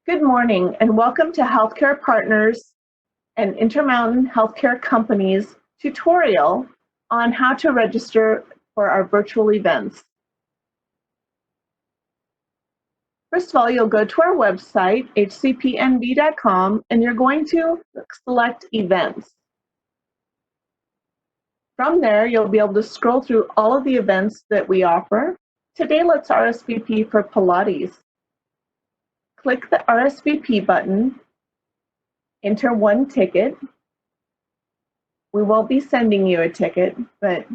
Good morning and welcome to Healthcare Partners and Intermountain Healthcare Company's tutorial on how to register for our virtual events. First of all, you'll go to our website, hcpnv.com, and you're going to select Events. From there, you'll be able to scroll through all of the events that we offer. Today, let's RSVP for Pilates. Click the RSVP button, enter one ticket. We won't be sending you a ticket, but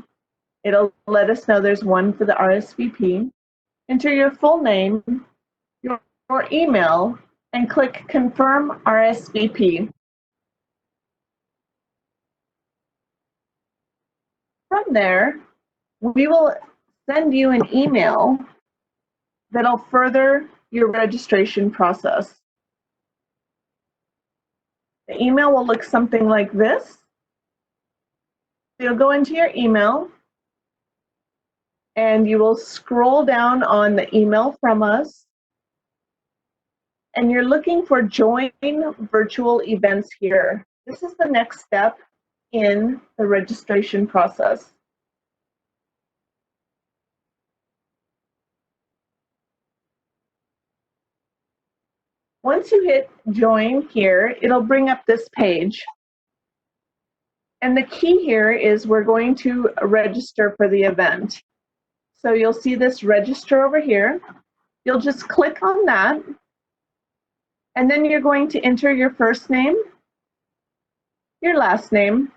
it'll let us know there's one for the RSVP. Enter your full name, your email, and click Confirm RSVP. From there, we will send you an email that'll further your registration process. The email will look something like this. You'll go into your email and you will scroll down on the email from us, and you're looking for Join Virtual Events here. This is the next step in the registration process. Once you hit Join here, it'll bring up this page. And the key here is we're going to register for the event. So you'll see this register over here. You'll just click on that. And then you're going to enter your first name, your last name,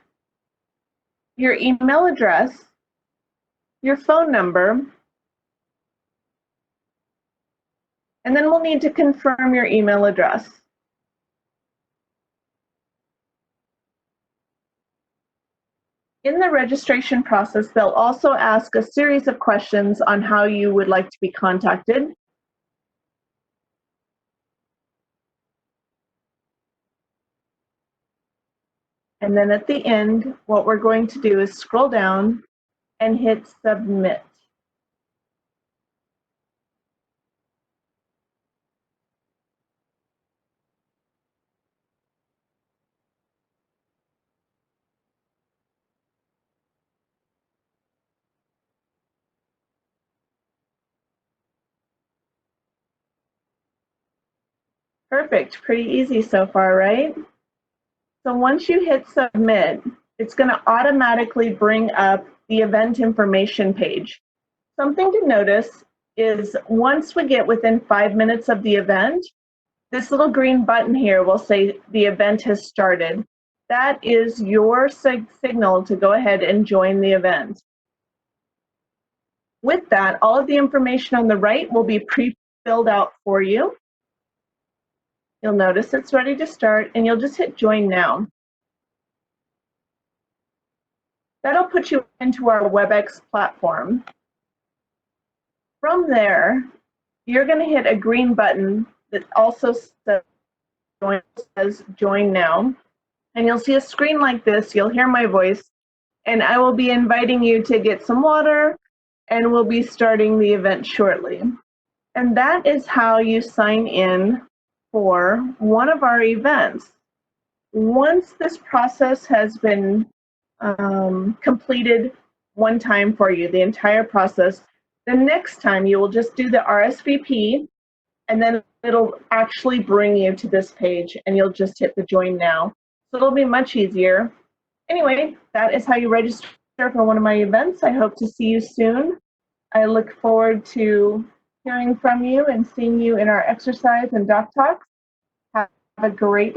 your email address, your phone number, and then we'll need to confirm your email address. In the registration process, they'll also ask a series of questions on how you would like to be contacted. And then at the end, what we're going to do is scroll down and hit Submit. Perfect, pretty easy so far, right? So once you hit Submit, it's going to automatically bring up the event information page. Something to notice is once we get within 5 minutes of the event, this little green button here will say the event has started. That is your signal to go ahead and join the event. With that, all of the information on the right will be pre-filled out for you. You'll notice it's ready to start, and you'll just hit Join Now. That'll put you into our WebEx platform. From there, you're going to hit a green button that also says Join Now. And you'll see a screen like this. You'll hear my voice, and I will be inviting you to get some water, and we'll be starting the event shortly. And that is how you sign in for one of our events. Once this process has been completed one time for you, the entire process, the next time you will just do the RSVP, and then it'll actually bring you to this page, and you'll just hit the Join Now. So it'll be much easier. Anyway, that is how you register for one of my events. I hope to see you soon. I look forward to hearing from you and seeing you in our exercise and doc talks. Have a great day.